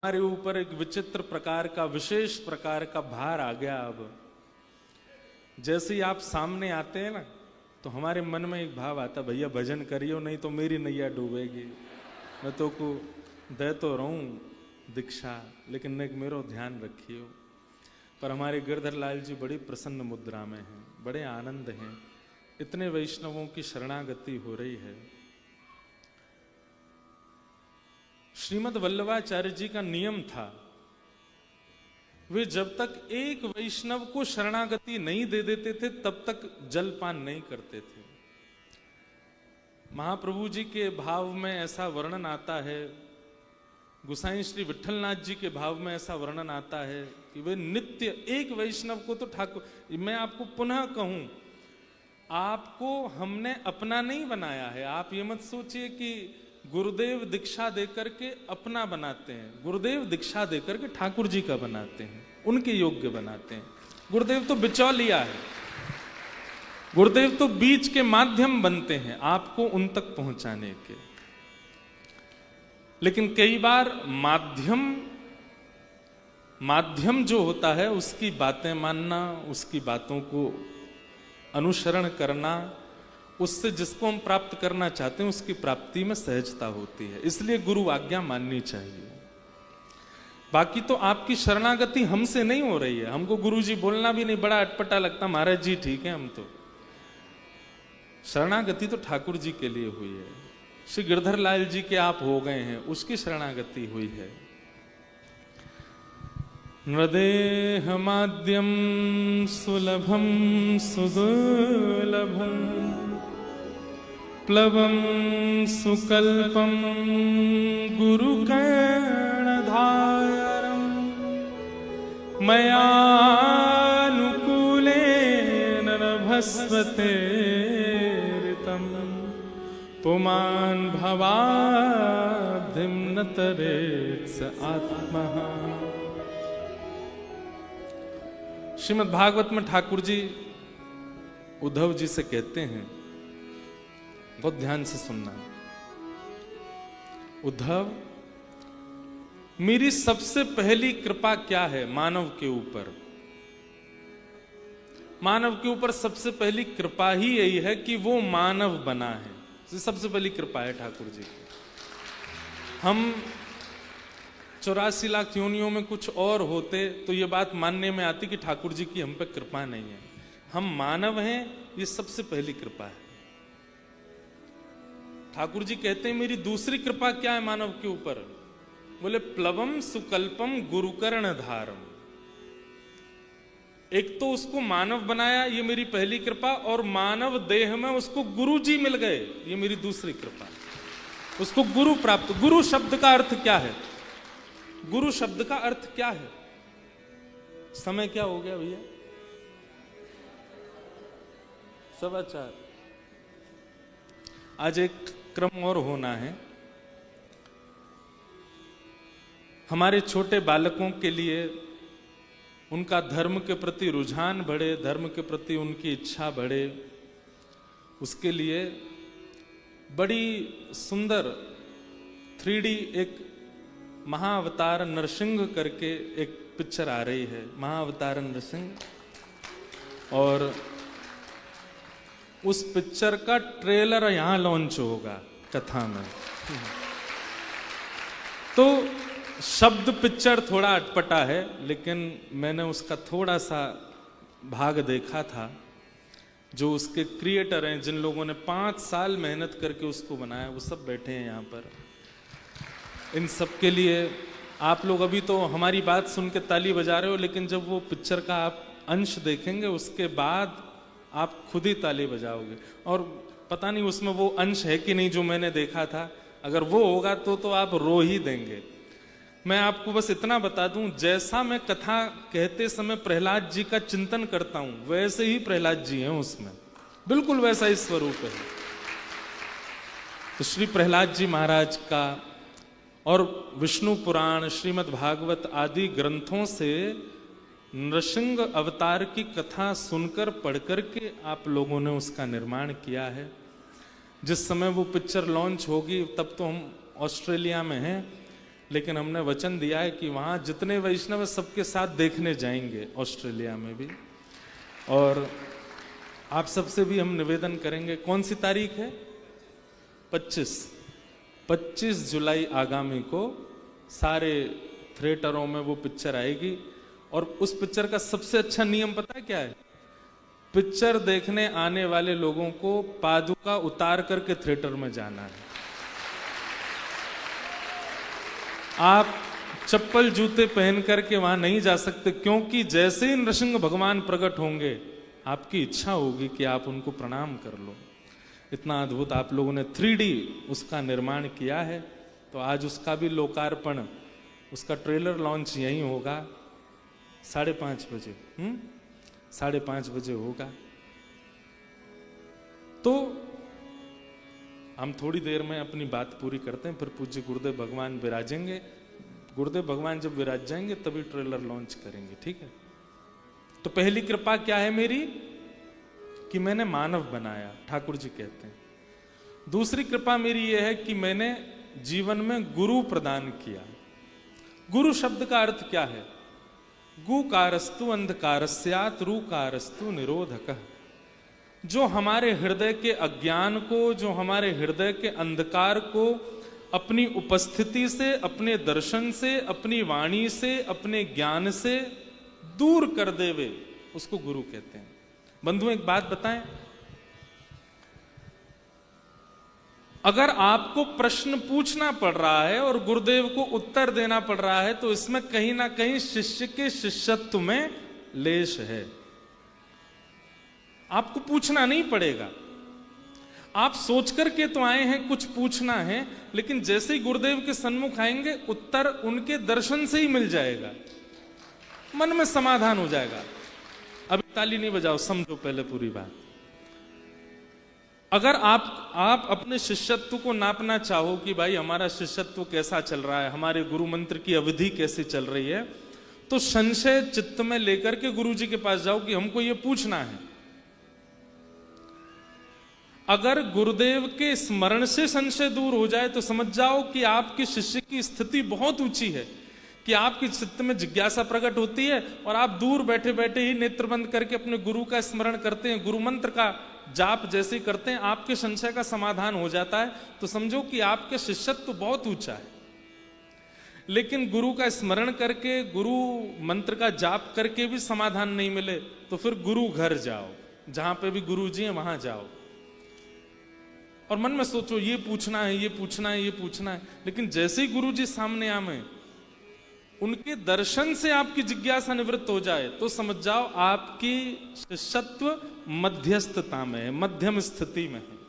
हमारे ऊपर एक विचित्र प्रकार का, विशेष प्रकार का भार आ गया। अब जैसे ही आप सामने आते हैं ना, तो हमारे मन में एक भाव आता, भैया भजन करियो, नहीं तो मेरी नैया डूबेगी। मैं तो को दे तो रहूं दीक्षा, लेकिन एक मेरो ध्यान रखियो। पर हमारे गिरधर लाल जी बड़ी प्रसन्न मुद्रा में हैं, बड़े आनंद हैं। इतने वैष्णवों की शरणागति हो रही है। श्रीमद् वल्लभाचार्य जी का नियम था, वे जब तक एक वैष्णव को शरणागति नहीं दे देते थे तब तक जलपान नहीं करते थे। महाप्रभु जी के भाव में ऐसा वर्णन आता है, गोसाई श्री विठलनाथ जी के भाव में ऐसा वर्णन आता है कि वे नित्य एक वैष्णव को तो ठाकुर, मैं आपको पुनः कहूं, आपको हमने अपना नहीं बनाया है। आप ये मत सोचिए कि गुरुदेव दीक्षा देकर के अपना बनाते हैं। गुरुदेव दीक्षा देकर के ठाकुर जी का बनाते हैं, उनके योग्य बनाते हैं। गुरुदेव तो बिचौलिया है, गुरुदेव तो बीच के माध्यम बनते हैं आपको उन तक पहुंचाने के। लेकिन कई बार माध्यम जो होता है उसकी बातें मानना, उसकी बातों को अनुसरण करना, उससे जिसको हम प्राप्त करना चाहते हैं उसकी प्राप्ति में सहजता होती है। इसलिए गुरु आज्ञा माननी चाहिए। बाकी तो आपकी शरणागति हमसे नहीं हो रही है, हमको गुरुजी बोलना भी नहीं बड़ा अटपटा लगता, महाराज जी ठीक है, हम तो शरणागति तो ठाकुर जी के लिए हुई है। श्री गिरधर लाल जी के आप हो गए हैं, उसकी शरणागति हुई है। नृदेह माद्यम सुलभम सुदुर्लभम प्लवम सुकल्पम गुरुकर्णधारम मयानुकूलेन नभस्वते ऋतम पुमान् भवाब्धिं न तरेत् स आत्मा। श्रीमद् भागवत में ठाकुर जी उद्धव जी से कहते हैं, बहुत ध्यान से सुनना, उद्धव मेरी सबसे पहली कृपा क्या है मानव के ऊपर? मानव के ऊपर सबसे पहली कृपा ही यही है कि वो मानव बना है। सबसे पहली कृपा है ठाकुर जी की। हम 84 लाख योनियों में कुछ और होते तो ये बात मानने में आती कि ठाकुर जी की हम पे कृपा नहीं है। हम मानव हैं, ये सबसे पहली कृपा है। ठाकुर जी कहते हैं मेरी दूसरी कृपा क्या है मानव के ऊपर? बोले प्लवम सुकल्पम गुरुकर्ण धारम। एक तो उसको मानव बनाया, ये मेरी पहली कृपा, और मानव देह में उसको गुरु जी मिल गए, ये मेरी दूसरी कृपा। उसको गुरु प्राप्त। गुरु शब्द का अर्थ क्या है? गुरु शब्द का अर्थ क्या है? समय क्या हो गया भैया? 4:15। आज एक क्रम और होना है। हमारे छोटे बालकों के लिए उनका धर्म के प्रति रुझान बढ़े, धर्म के प्रति उनकी इच्छा बढ़े, उसके लिए बड़ी सुंदर 3D एक महाअवतार नरसिंह करके एक पिक्चर आ रही है, महाअवतार नरसिंह, और उस पिक्चर का ट्रेलर यहां लॉन्च होगा कथा में। तो शब्द पिक्चर थोड़ा अटपटा है, लेकिन मैंने उसका थोड़ा सा भाग देखा था। जो उसके क्रिएटर हैं, जिन लोगों ने 5 साल मेहनत करके उसको बनाया, वो सब बैठे हैं यहाँ पर। इन सब के लिए आप लोग अभी तो हमारी बात सुन के ताली बजा रहे हो, लेकिन जब वो पिक्चर का आप अंश देखेंगे उसके बाद आप खुद ही ताली बजाओगे। और पता नहीं उसमें वो अंश है कि नहीं जो मैंने देखा था। अगर वो होगा तो आप रो ही देंगे। मैं आपको बस इतना बता दूं, जैसा मैं कथा कहते समय प्रहलाद जी का चिंतन करता हूं, वैसे ही प्रहलाद जी हैं उसमें, बिल्कुल वैसा ही स्वरूप है। तो श्री प्रहलाद जी महाराज का और विष्णु पुराण, श्रीमद् भागवत आदि ग्रंथों से नृसिंह अवतार की कथा सुनकर पढ़कर के आप लोगों ने उसका निर्माण किया है। जिस समय वो पिक्चर लॉन्च होगी तब तो हम ऑस्ट्रेलिया में हैं, लेकिन हमने वचन दिया है कि वहां जितने वैष्णव हैं सबके साथ देखने जाएंगे, ऑस्ट्रेलिया में भी। और आप सबसे भी हम निवेदन करेंगे, कौन सी तारीख है? 25 जुलाई आगामी को सारे थिएटरों में वो पिक्चर आएगी। और उस पिक्चर का सबसे अच्छा नियम पता है क्या है? पिक्चर देखने आने वाले लोगों को पादुका उतार करके थिएटर में जाना है। आप चप्पल जूते पहन करके वहां नहीं जा सकते, क्योंकि जैसे ही नृसिंह भगवान प्रकट होंगे आपकी इच्छा होगी कि आप उनको प्रणाम कर लो। इतना अद्भुत आप लोगों ने 3D उसका निर्माण किया है। तो आज उसका भी लोकार्पण, उसका ट्रेलर लॉन्च यहीं होगा 5:30 बजे। 5:30 बजे होगा। तो हम थोड़ी देर में अपनी बात पूरी करते हैं, फिर पूज्य गुरुदेव भगवान विराजेंगे। गुरुदेव भगवान जब विराज जाएंगे तभी ट्रेलर लॉन्च करेंगे, ठीक है? तो पहली कृपा क्या है मेरी? कि मैंने मानव बनाया, ठाकुर जी कहते हैं। दूसरी कृपा मेरी यह है कि मैंने जीवन में गुरु प्रदान किया। गुरु शब्द का अर्थ क्या है? गुकारस्तु अंधकारस्यात् रूकारस्तु निरोधकः। जो हमारे हृदय के अज्ञान को, जो हमारे हृदय के अंधकार को अपनी उपस्थिति से, अपने दर्शन से, अपनी वाणी से, अपने ज्ञान से दूर कर देवे, उसको गुरु कहते हैं। बंधु एक बात बताएं, अगर आपको प्रश्न पूछना पड़ रहा है और गुरुदेव को उत्तर देना पड़ रहा है, तो इसमें कहीं ना कहीं शिष्य के शिष्यत्व में लेश है। आपको पूछना नहीं पड़ेगा, आप सोच करके तो आए हैं कुछ पूछना है, लेकिन जैसे ही गुरुदेव के सन्मुख आएंगे उत्तर उनके दर्शन से ही मिल जाएगा, मन में समाधान हो जाएगा। अभी ताली नहीं बजाओ, समझो पहले पूरी बात। अगर आप अपने शिष्यत्व को नापना चाहो कि भाई हमारा शिष्यत्व कैसा चल रहा है, हमारे गुरु मंत्र की अवधि कैसी चल रही है, तो संशय चित्त में लेकर के गुरु जी के पास जाओ कि हमको ये पूछना है। अगर गुरुदेव के स्मरण से संशय दूर हो जाए तो समझ जाओ कि आपके शिष्य की स्थिति बहुत ऊंची है, कि आपके चित्त में जिज्ञासा प्रकट होती है और आप दूर बैठे बैठे ही नेत्र बंद करके अपने गुरु का स्मरण करते हैं, गुरु मंत्र का जाप जैसे ही करते हैं, आपके संशय का समाधान हो जाता है। तो समझो कि आपके शिष्यत्व तो बहुत ऊंचा है। लेकिन गुरु का स्मरण करके, गुरु मंत्र का जाप करके भी समाधान नहीं मिले तो फिर गुरु घर जाओ, जहां पे भी गुरु जी हैं वहां जाओ और मन में सोचो ये पूछना है, ये पूछना है, ये पूछना है। लेकिन जैसे ही गुरु जी सामने आवे, उनके दर्शन से आपकी जिज्ञासा निवृत्त हो जाए, तो समझ जाओ आपकी शिष्यत्व मध्यस्थता में है, मध्यम स्थिति में है।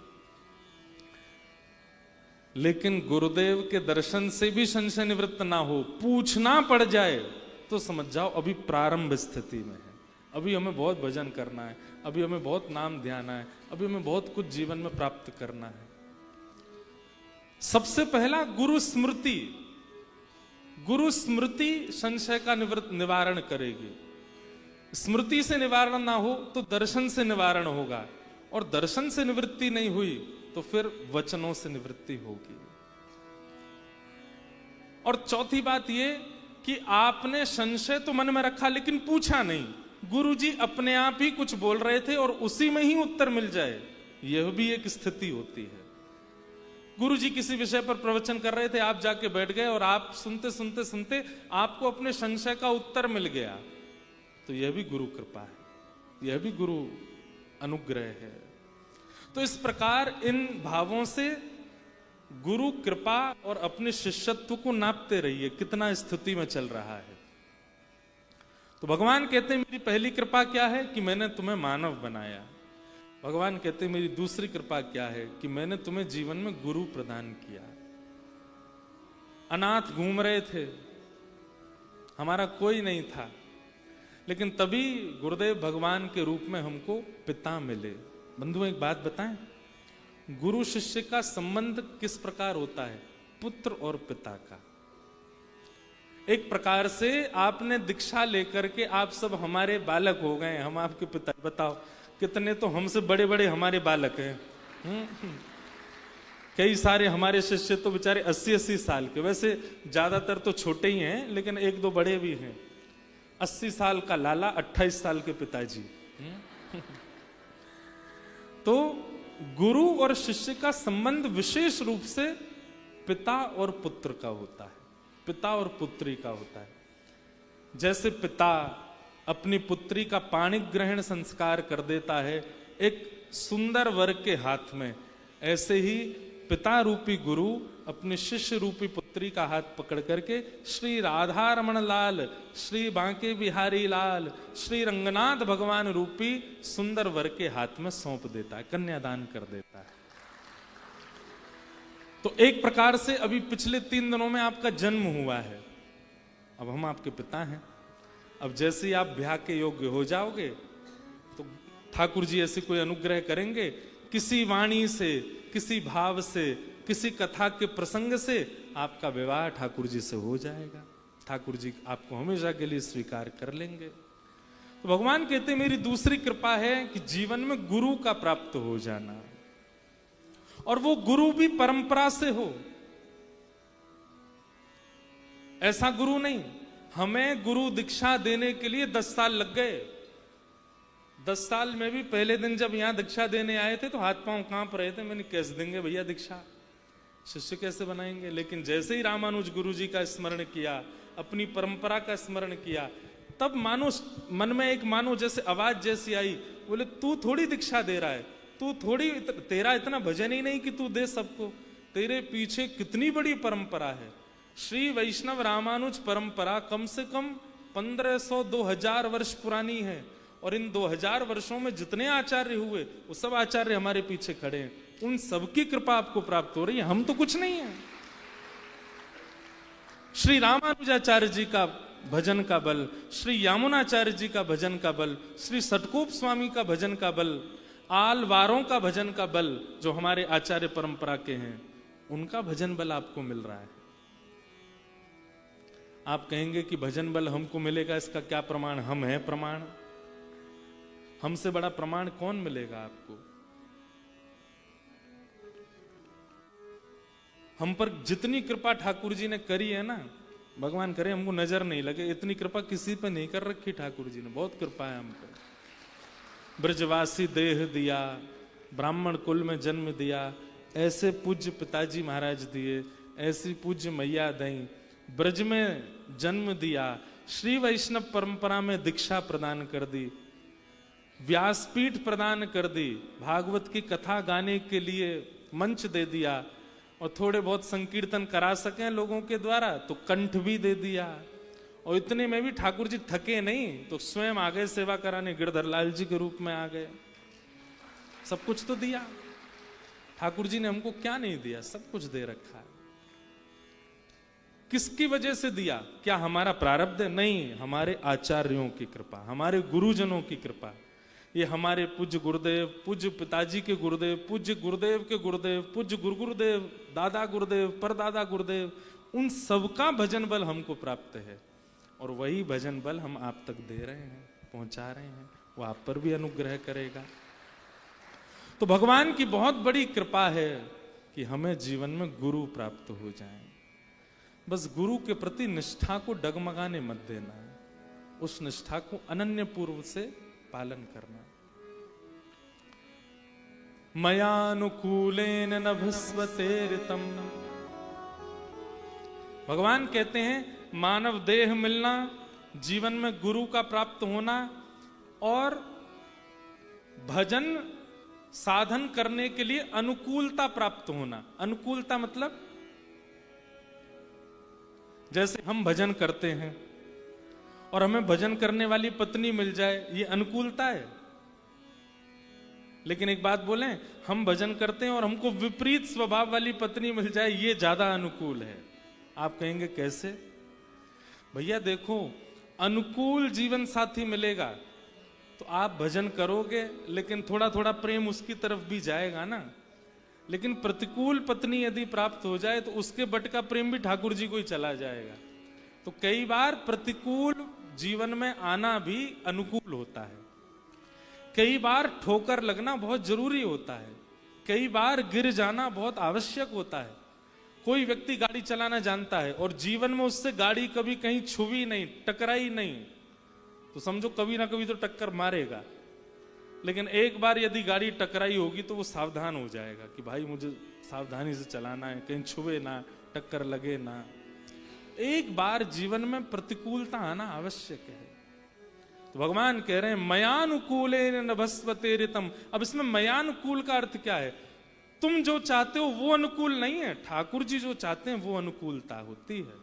लेकिन गुरुदेव के दर्शन से भी संशय निवृत्त ना हो, पूछना पड़ जाए, तो समझ जाओ अभी प्रारंभ स्थिति में है। अभी हमें बहुत भजन करना है, अभी हमें बहुत नाम ध्यान है, अभी हमें बहुत कुछ जीवन में प्राप्त करना है। सबसे पहला गुरु स्मृति। गुरु स्मृति संशय का निवारण करेगी। स्मृति से निवारण ना हो तो दर्शन से निवारण होगा, और दर्शन से निवृत्ति नहीं हुई तो फिर वचनों से निवृत्ति होगी। और चौथी बात यह कि आपने संशय तो मन में रखा लेकिन पूछा नहीं, गुरुजी अपने आप ही कुछ बोल रहे थे और उसी में ही उत्तर मिल जाए, यह भी एक स्थिति होती है। गुरुजी किसी विषय पर प्रवचन कर रहे थे, आप जाके बैठ गए और आप सुनते सुनते सुनते आपको अपने संशय का उत्तर मिल गया, तो यह भी गुरु कृपा है, यह भी गुरु अनुग्रह है। तो इस प्रकार इन भावों से गुरु कृपा और अपने शिष्यत्व को नापते रहिए, कितना स्थिति में चल रहा है। तो भगवान कहते हैं मेरी पहली कृपा क्या है कि मैंने तुम्हें मानव बनाया। भगवान कहते हैं मेरी दूसरी कृपा क्या है कि मैंने तुम्हें जीवन में गुरु प्रदान किया। अनाथ घूम रहे थे, हमारा कोई नहीं था, लेकिन तभी गुरुदेव भगवान के रूप में हमको पिता मिले। बंधु एक बात बताएं, गुरु शिष्य का संबंध किस प्रकार होता है? पुत्र और पिता का। एक प्रकार से आपने दीक्षा लेकर के आप सब हमारे बालक हो गए, हम आपके पिता। बताओ कितने तो हमसे बड़े बड़े हमारे बालक हैं। कई सारे हमारे शिष्य तो बेचारे 80-80 साल के, वैसे ज्यादातर तो छोटे ही हैं लेकिन एक दो बड़े भी हैं। 80 साल का लाला, 28 साल के पिताजी। तो गुरु और शिष्य का संबंध विशेष रूप से पिता और पुत्र का होता है, पिता और पुत्री का होता है। जैसे पिता अपनी पुत्री का पाणिक ग्रहण संस्कार कर देता है एक सुंदर वर के हाथ में, ऐसे ही पिता रूपी गुरु अपने शिष्य रूपी पुत्री का हाथ पकड़ करके श्री राधा रमण लाल, श्री बांके बिहारी लाल, श्री रंगनाथ भगवान रूपी सुंदर वर के हाथ में सौंप देता है, कन्यादान कर देता है। तो एक प्रकार से अभी पिछले 3 दिनों में आपका जन्म हुआ है, अब हम आपके पिता हैं। अब जैसे ही आप ब्याह के योग्य हो जाओगे तो ठाकुर जी ऐसे कोई अनुग्रह करेंगे, किसी वाणी से, किसी भाव से, किसी कथा के प्रसंग से आपका विवाह ठाकुर जी से हो जाएगा। ठाकुर जी आपको हमेशा के लिए स्वीकार कर लेंगे। तो भगवान कहते मेरी दूसरी कृपा है कि जीवन में गुरु का प्राप्त हो जाना, और वो गुरु भी परंपरा से हो। ऐसा गुरु नहीं, हमें गुरु दीक्षा देने के लिए 10 साल लग गए। 10 साल में भी पहले दिन जब यहां दीक्षा देने आए थे तो हाथ पांव कांप रहे थे, मैंने कैसे देंगे भैया दीक्षा, शिष्य कैसे बनाएंगे। लेकिन जैसे ही रामानुज गुरु जी का स्मरण किया, अपनी परंपरा का स्मरण किया, तब मानो मन में एक मानो जैसे आवाज जैसी आई, बोले तू थोड़ी दीक्षा दे रहा है, तू थोड़ी, तेरा इतना भजन ही नहीं कि तू दे सबको, तेरे पीछे कितनी बड़ी परंपरा है। श्री वैष्णव रामानुज परंपरा कम से कम 1500-2000 वर्ष पुरानी है, और इन 2000 वर्षों में जितने आचार्य हुए वो सब आचार्य हमारे पीछे खड़े हैं, उन सबकी कृपा आपको प्राप्त हो रही है, हम तो कुछ नहीं है। श्री रामानुजाचार्य जी का भजन का बल, श्री यामुनाचार्य जी का भजन का बल, श्री सटकोप स्वामी का भजन का बल, आलवारों का भजन का बल जो हमारे आचार्य परंपरा के हैं, उनका भजन बल आपको मिल रहा है। आप कहेंगे कि भजन बल हमको मिलेगा, इसका क्या प्रमाण? हम हैं प्रमाण, हमसे बड़ा प्रमाण कौन मिलेगा आपको? हम पर जितनी कृपा ठाकुर जी ने करी है ना, भगवान करे हमको नजर नहीं लगे, इतनी कृपा किसी पे नहीं कर रखी ठाकुर जी ने, बहुत कृपा है हम पे। ब्रजवासी देह दिया, ब्राह्मण कुल में जन्म दिया, ऐसे पूज्य पिताजी महाराज दिए, ऐसी पूज्य मैया दई, ब्रज में जन्म दिया, श्री वैष्णव परंपरा में दीक्षा प्रदान कर दी, व्यासपीठ प्रदान कर दी, भागवत की कथा गाने के लिए मंच दे दिया, और थोड़े बहुत संकीर्तन करा सकें लोगों के द्वारा तो कंठ भी दे दिया। और इतने में भी ठाकुर जी थके नहीं तो स्वयं आ गए सेवा कराने, गिरधर लाल जी के रूप में आ गए। सब कुछ तो दिया ठाकुर जी ने, हमको क्या नहीं दिया? सब कुछ दे रखा है। किसकी वजह से दिया? क्या हमारा प्रारब्ध है? नहीं, हमारे आचार्यों की कृपा, हमारे गुरुजनों की कृपा। ये हमारे पूज्य गुरुदेव, पूज्य पिताजी के गुरुदेव, पूज्य गुरुदेव के गुरुदेव, पूज्य गुरुदेव, दादा गुरुदेव, परदादा गुरुदेव, उन सबका भजन बल हमको प्राप्त है, और वही भजन बल हम आप तक दे रहे हैं, पहुंचा रहे हैं। वो आप पर भी अनुग्रह करेगा। तो भगवान की बहुत बड़ी कृपा है कि हमें जीवन में गुरु प्राप्त हो जाए। बस गुरु के प्रति निष्ठा को डगमगाने मत देना, उस निष्ठा को अनन्य पूर्व से पालन करना। मयानुकूलेन नभस्वतेरितम, भगवान कहते हैं मानव देह मिलना, जीवन में गुरु का प्राप्त होना, और भजन साधन करने के लिए अनुकूलता प्राप्त होना। अनुकूलता मतलब जैसे हम भजन करते हैं और हमें भजन करने वाली पत्नी मिल जाए, ये अनुकूलता है। लेकिन एक बात बोलें, हम भजन करते हैं और हमको विपरीत स्वभाव वाली पत्नी मिल जाए, ये ज्यादा अनुकूल है। आप कहेंगे कैसे? भैया देखो, अनुकूल जीवन साथी मिलेगा तो आप भजन करोगे, लेकिन थोड़ा थोड़ा प्रेम उसकी तरफ भी जाएगा ना। लेकिन प्रतिकूल पत्नी यदि प्राप्त हो जाए तो उसके बट का प्रेम भी ठाकुर जी को ही चला जाएगा। तो कई बार प्रतिकूल जीवन में आना भी अनुकूल होता है, कई बार ठोकर लगना बहुत जरूरी होता है। कई बार गिर जाना बहुत आवश्यक होता है। कोई व्यक्ति गाड़ी चलाना जानता है और जीवन में उससे गाड़ी कभी कहीं छुई नहीं, टकराई नहीं, तो समझो कभी ना कभी तो टक्कर मारेगा। लेकिन एक बार यदि गाड़ी टकराई होगी तो वो सावधान हो जाएगा कि भाई मुझे सावधानी से चलाना है, कहीं छुए ना, टक्कर लगे ना। एक बार जीवन में प्रतिकूलता आना आवश्यक है। तो भगवान कह रहे हैं मयानुकूलेन नभस्वते ऋतम। अब इसमें मयानुकूल का अर्थ क्या है? तुम जो चाहते हो वो अनुकूल नहीं है, ठाकुर जी जो चाहते हैं वो अनुकूलता होती है।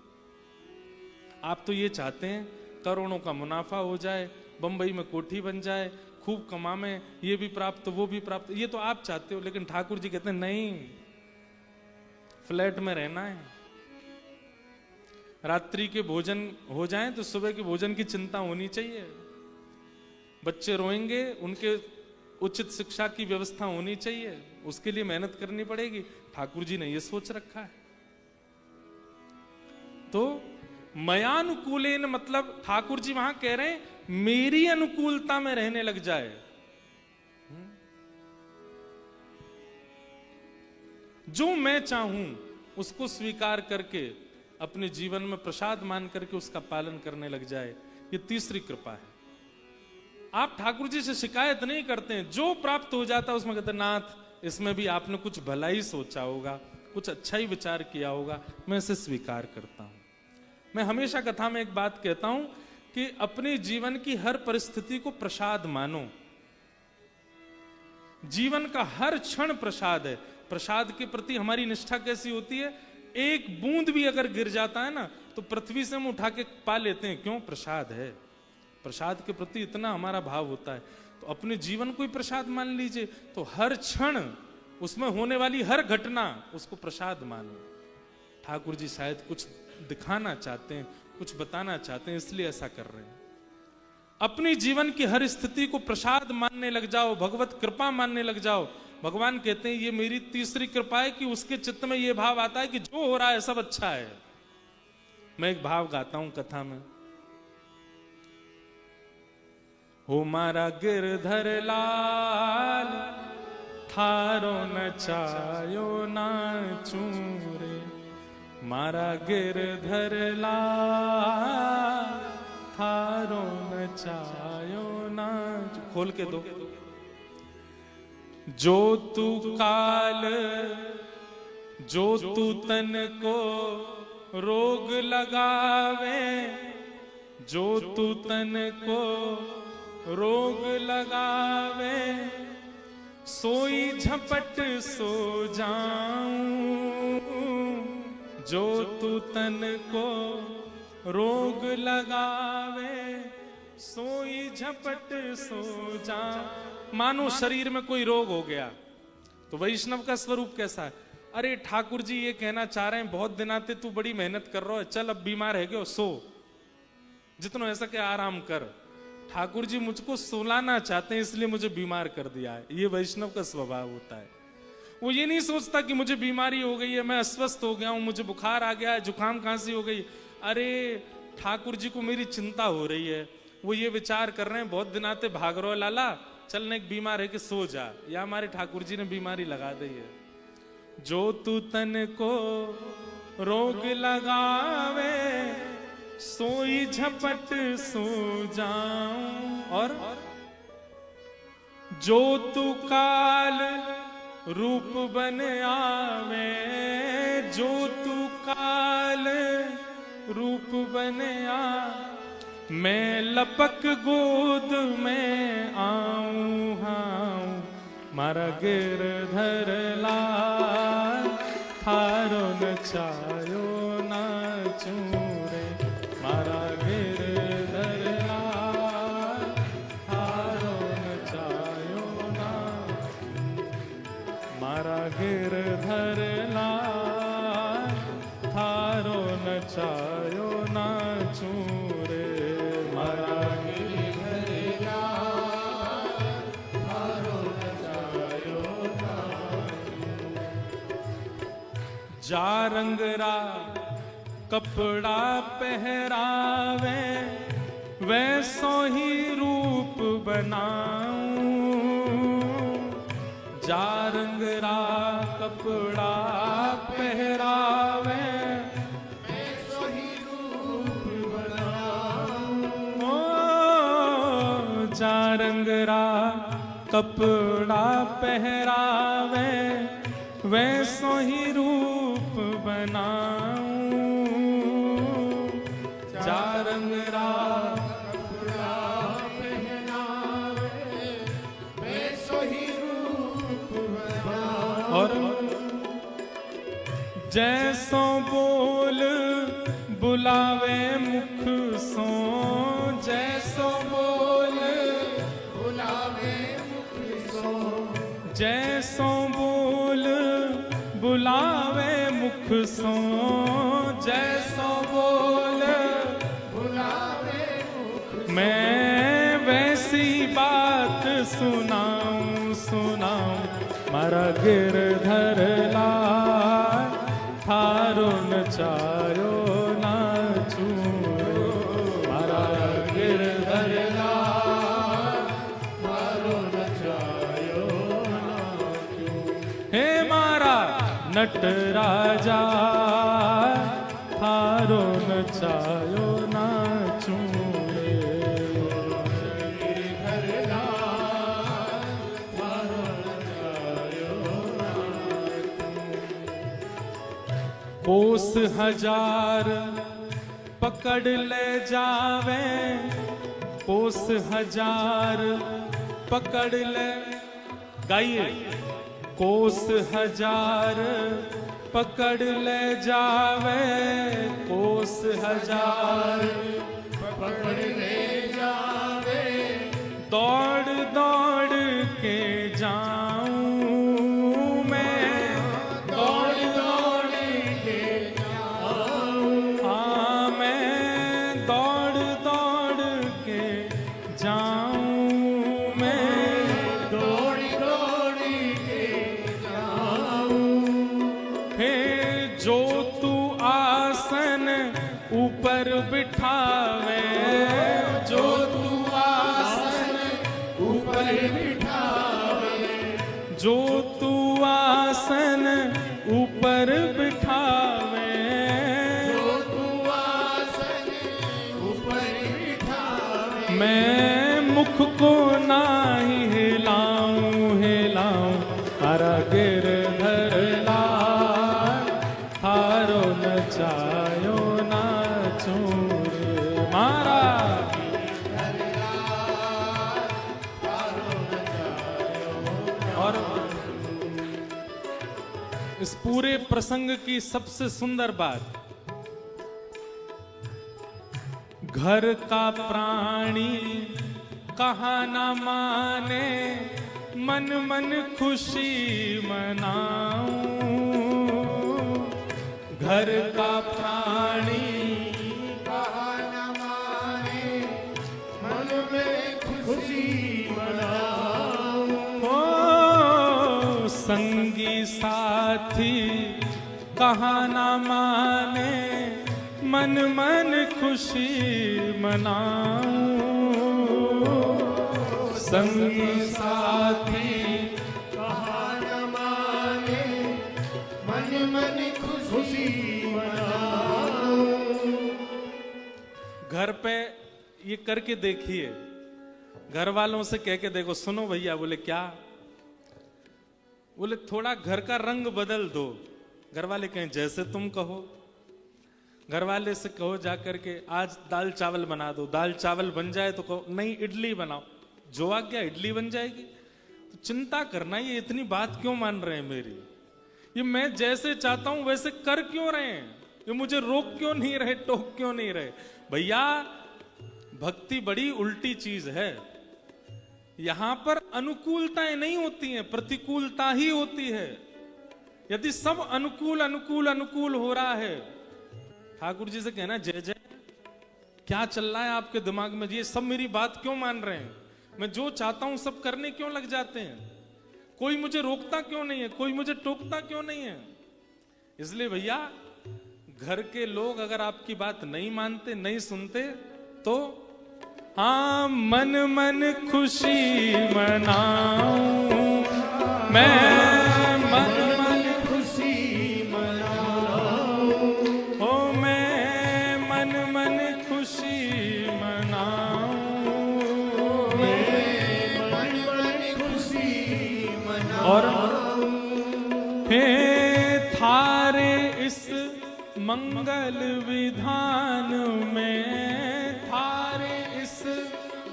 आप तो ये चाहते हैं करोड़ों का मुनाफा हो जाए, बंबई में कोठी बन जाए, खूब कमावे, ये भी प्राप्त वो भी प्राप्त, ये तो आप चाहते हो। लेकिन ठाकुर जी कहते हैं नहीं, फ्लैट में रहना है, रात्रि के भोजन हो जाएं तो सुबह के भोजन की चिंता होनी चाहिए, बच्चे रोएंगे उनके उचित शिक्षा की व्यवस्था होनी चाहिए, उसके लिए मेहनत करनी पड़ेगी। ठाकुर जी ने ये सोच रखा है। तो मयानुकूलेन मतलब ठाकुर जी वहां कह रहे हैं मेरी अनुकूलता में रहने लग जाए। जो मैं चाहूं उसको स्वीकार करके अपने जीवन में प्रसाद मान करके उसका पालन करने लग जाए, ये तीसरी कृपा है। आप ठाकुर जी से शिकायत नहीं करते हैं, जो प्राप्त हो जाता है उसमें कहते नाथ इसमें भी आपने कुछ भला ही सोचा होगा, कुछ अच्छा ही विचार किया होगा, मैं इसे स्वीकार करता हूं। मैं हमेशा कथा में एक बात कहता हूं कि अपने जीवन की हर परिस्थिति को प्रसाद मानो। जीवन का हर क्षण प्रसाद है। प्रसाद के प्रति हमारी निष्ठा कैसी होती है? एक बूंद भी अगर गिर जाता है ना तो पृथ्वी से हम उठा के पा लेते हैं। क्यों? प्रसाद है। प्रसाद के प्रति इतना हमारा भाव होता है। तो अपने जीवन को ही प्रसाद मान लीजिए, तो हर क्षण उसमें होने वाली हर घटना उसको प्रसाद मानो। ठाकुर जी शायद कुछ दिखाना चाहते हैं, कुछ बताना चाहते हैं, इसलिए ऐसा कर रहे हैं। अपनी जीवन की हर स्थिति को प्रसाद मानने लग जाओ, भगवत कृपा मानने लग जाओ। भगवान कहते हैं ये मेरी तीसरी कृपा है कि उसके चित्त में ये भाव आता है कि जो हो रहा है सब अच्छा है। मैं एक भाव गाता हूं कथा में। हो मारा गिरधर लाल थारो नचायो नाचू रे, मारा गिरधर लाल थारो नचायो नाचू। खोल के दो। जो तू काल जो तू तन को रोग लगावे, जो तू तन को रोग लगावे, सोई झपट सो जाऊं। जो तू तन को रोग लगावे, सोई झपट सो जाऊं। मानो शरीर में कोई रोग हो गया तो वैष्णव का स्वरूप कैसा है? अरे ठाकुर जी ये कहना चाह रहे हैं बहुत दिन आते तू बड़ी मेहनत कर रहा है, चल अब बीमार है गयो सो, जितना ऐसा के आराम कर। ठाकुर जी मुझको सुलाना चाहते हैं इसलिए मुझे बीमार कर दिया है। ये वैष्णव का स्वभाव होता है। वो ये नहीं सोचता कि मुझे बीमारी हो गई है, मैं अस्वस्थ हो गया हूं, मुझे बुखार आ गया है, जुकाम खांसी हो गई। अरे ठाकुर जी को मेरी चिंता हो रही है, वो ये विचार कर रहे हैं बहुत दिन आते भाग रहो लाला, चलने एक बीमार है कि सो जा। या हमारे ठाकुर जी ने बीमारी लगा दी है। जो तू तन को रोग लगावे, सोई झपट सो जाऊं। और जो तू काल रूप बन आवे, जो तू काल रूप बन आ, मैं लपक गोद में आऊं हाऊं। मारा गिरधर लाल थारो नचायो नाचू रे, मारा गिरधर लाल थारो नचायो नाचू, मारा गिरधर लाल थारो नचायो नाचू रे, मारा गिरधर लाल थारो नचायो नाचू। जा रंगरा कपड़ा पहरावे, वैसो ही रूप बनाऊं। जा रंग रा कपड़ा पहरावे जा रंग रा कपड़ा पहरावे वैसो ही रूप बनाऊं जा रंग रा कपड़ा पहरावे वैसो ही रूप बनाऊं और जैसो बोल बुलावे मुख सो जैसो बोल बुलावे मुख सो जैसो बोल बुलावे मुख सो जैसो बोल बुलावे मुख मैं वैसी बात सुनाऊं सुनाऊं मारा गिरधर लाल थारो नचायो नाचू मारा गिरधर लाल थारो नचायो नाचू हे मारा नटराजा थारो नचायो नाचू कोस हजार पकड़ ले जावे कोस हजार पकड़ ले गाइए कोस हजार पकड़ ले जावे कोस हजार पकड़ ले जावे दौड़ दौड़ के जाऊं ऊपर बिठावे जो तू आसन ऊपर बिठावे जो तू आसन ऊपर बिठावे जो तू आसन ऊपर बिठावे मैं मुख को नाही हिलाऊं हिलाऊं हरा गिरधर लाल थारो नचायो मारा और इस पूरे प्रसंग की सबसे सुंदर बात घर का प्राणी कहा ना माने मन मन खुशी मनाऊं घर का प्राणी संगी साथी कहा ना माने मन मन खुशी मनाऊं संगी साथी कहा ना माने मन मन खुशी मनाऊं घर पे ये करके देखिए घर वालों से कह के देखो सुनो भैया बोले क्या बोले थोड़ा घर का रंग बदल दो घर वाले कहें जैसे तुम कहो घर वाले से कहो जाकर के आज दाल चावल बना दो दाल चावल बन जाए तो कहो नहीं इडली बनाओ जो आ गया इडली बन जाएगी तो चिंता करना ये इतनी बात क्यों मान रहे हैं मेरी ये मैं जैसे चाहता हूं वैसे कर क्यों रहे हैं ये मुझे रोक क्यों नहीं रहे टोक क्यों नहीं रहे भैया भक्ति बड़ी उल्टी चीज है यहां पर अनुकूलताएं नहीं होती हैं प्रतिकूलता ही होती है यदि सब अनुकूल अनुकूल अनुकूल हो रहा है ठाकुर जी से कहना जय जय क्या चल रहा है आपके दिमाग में ये सब मेरी बात क्यों मान रहे हैं मैं जो चाहता हूं सब करने क्यों लग जाते हैं कोई मुझे रोकता क्यों नहीं है कोई मुझे टोकता क्यों नहीं है इसलिए भैया घर के लोग अगर आपकी बात नहीं मानते नहीं सुनते तो हाँ मन मन खुशी मनाऊं मैं मन मन खुशी मनाऊं, ओ मैं मन मन खुशी मनाऊं, मैं मन मन खुशी मनाऊं। और हे थारे इस मंगल विधान में, थारे इस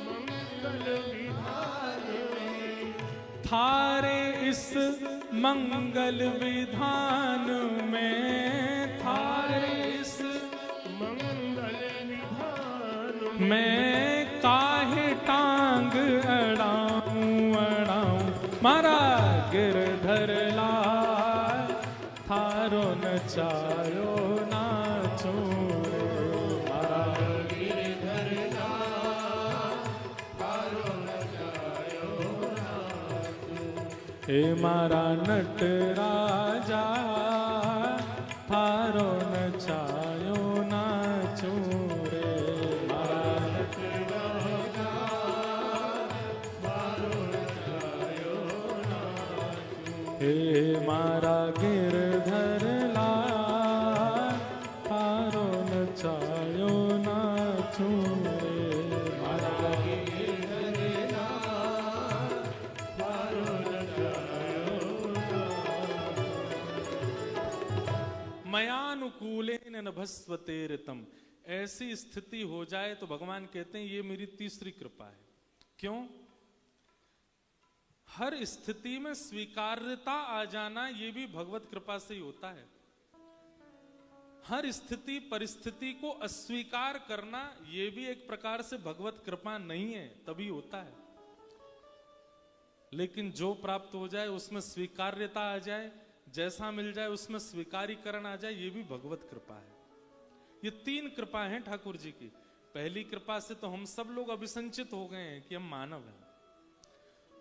मंगल विधान में, थारे इस मंगल विधान में, थारे इस मंगल विधान में काहे टांग अड़ाऊं अड़ाऊं। मारा गिरधर लाल थारो नचायो नाचो रे, मारा गिरधर लाल थारो नचायो नाचो। हे मारा नट राजा थारो नचायो नाचो रे, मारा नट राजा थारो नचायो नाचो। हे मारा गिरधर लाल थारो नचायो नाचो रे, मारा गिरधर लाल थारो नचायो नाचो। मयानुकूलेन नभस्वते ऋतम। ऐसी स्थिति हो जाए तो भगवान कहते हैं ये मेरी तीसरी कृपा है। क्यों? हर स्थिति में स्वीकार्यता आ जाना ये भी भगवत कृपा से ही होता है। हर स्थिति परिस्थिति को अस्वीकार करना ये भी एक प्रकार से भगवत कृपा नहीं है, तभी होता है। लेकिन जो प्राप्त हो जाए उसमें स्वीकार्यता आ जाए, जैसा मिल जाए उसमें स्वीकारीकरण आ जाए, ये भी भगवत कृपा है। ये तीन कृपा हैं ठाकुर जी की। पहली कृपा से तो हम सब लोग अभिसंचित हो गए हैं कि हम मानव हैं।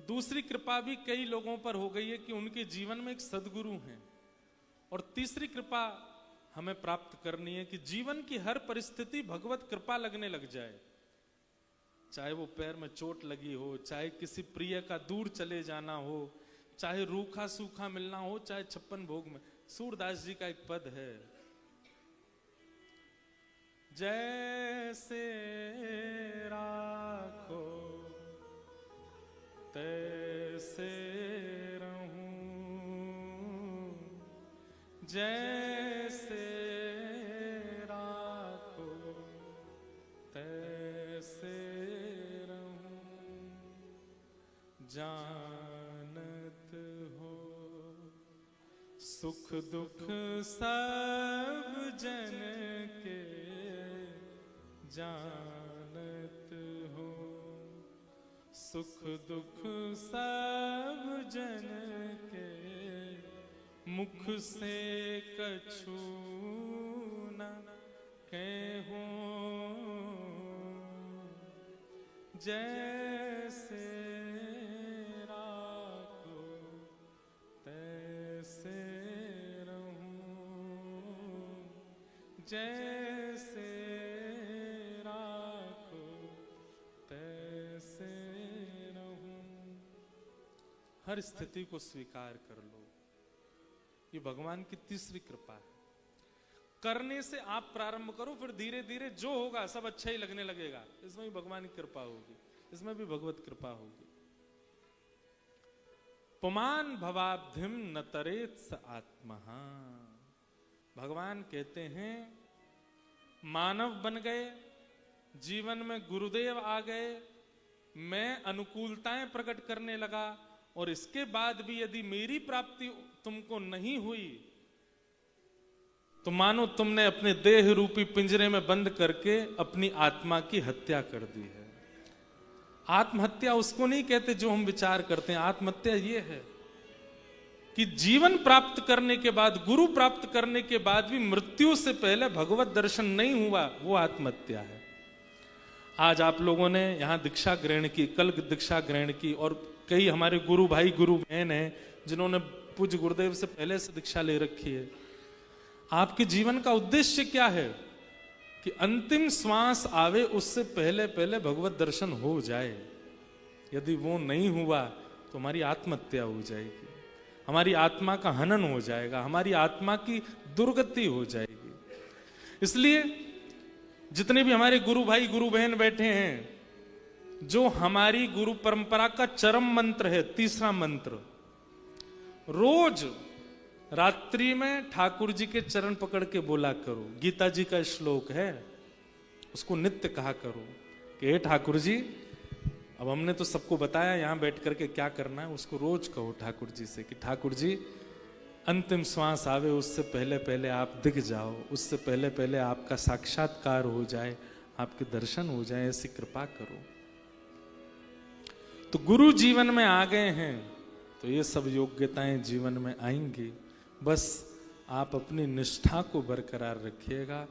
दूसरी कृपा भी कई लोगों पर हो गई है कि उनके जीवन में एक सद्गुरु हैं। और तीसरी कृपा हमें प्राप्त करनी है कि जीवन की हर परिस्थिति भगवत कृपा लगने लग जाए। चाहे वो पैर में चोट लगी हो, चाहे किसी प्रिय का दूर चले जाना हो, चाहे रूखा सूखा मिलना हो, चाहे 56 भोग में। सूरदास जी का एक पद है, जैसे राखो तैसे रहूं, जैसे राखो तैसे रहूं। जानत हो सुख दुख सब जन के, जानत हो सुख दुख सब जन के, मुख से कछु न कहूं। जैसे राखो तैसे रहूं, जैसे राखो तैसे रहूं। हर स्थिति को स्वीकार कर लो, ये भगवान की तीसरी कृपा है। करने से आप प्रारंभ करो, फिर धीरे धीरे जो होगा सब अच्छा ही लगने लगेगा। इसमें भी भगवान की कृपा होगी, इसमें भी भगवत कृपा होगी। पुमान भवाब्धिम न तरेत स आत्महा। भगवान कहते हैं मानव बन गए, जीवन में गुरुदेव आ गए, मैं अनुकूलताएं प्रकट करने लगा, और इसके बाद भी यदि मेरी प्राप्ति तुमको नहीं हुई तो मानो तुमने अपने देह रूपी पिंजरे में बंद करके अपनी आत्मा की हत्या कर दी है। आत्महत्या उसको नहीं कहते जो हम विचार करते हैं। आत्महत्या ये है कि जीवन प्राप्त करने के बाद, गुरु प्राप्त करने के बाद भी मृत्यु से पहले भगवत दर्शन नहीं हुआ, वो आत्महत्या है। आज आप लोगों ने यहां दीक्षा ग्रहण की, कल दीक्षा ग्रहण की, और कई हमारे गुरु भाई गुरु बहन हैं जिन्होंने पूज्य गुरुदेव से पहले से दीक्षा ले रखी है। आपके जीवन का उद्देश्य क्या है कि अंतिम श्वास आवे उससे पहले पहले भगवत दर्शन हो जाए। यदि वो नहीं हुआ तो हमारी आत्महत्या हो जाएगी। हमारी आत्मा का हनन हो जाएगा, हमारी आत्मा की दुर्गति हो जाएगी। इसलिए जितने भी हमारे गुरु भाई गुरु बहन बैठे हैं, जो हमारी गुरु परंपरा का चरम मंत्र है, तीसरा मंत्र, रोज रात्रि में ठाकुर जी के चरण पकड़ के बोला करो। गीता जी का श्लोक है, उसको नित्य कहा करो कि हे ठाकुर जी, अब हमने तो सबको बताया यहां बैठ करके क्या करना है, उसको रोज कहो ठाकुर जी से कि ठाकुर जी अंतिम श्वास आवे उससे पहले पहले आप दिख जाओ, उससे पहले पहले आपका साक्षात्कार हो जाए, आपके दर्शन हो जाए, ऐसी कृपा करो। तो गुरु जीवन में आ गए हैं तो ये सब योग्यताएं जीवन में आएंगी। बस आप अपनी निष्ठा को बरकरार रखिएगा।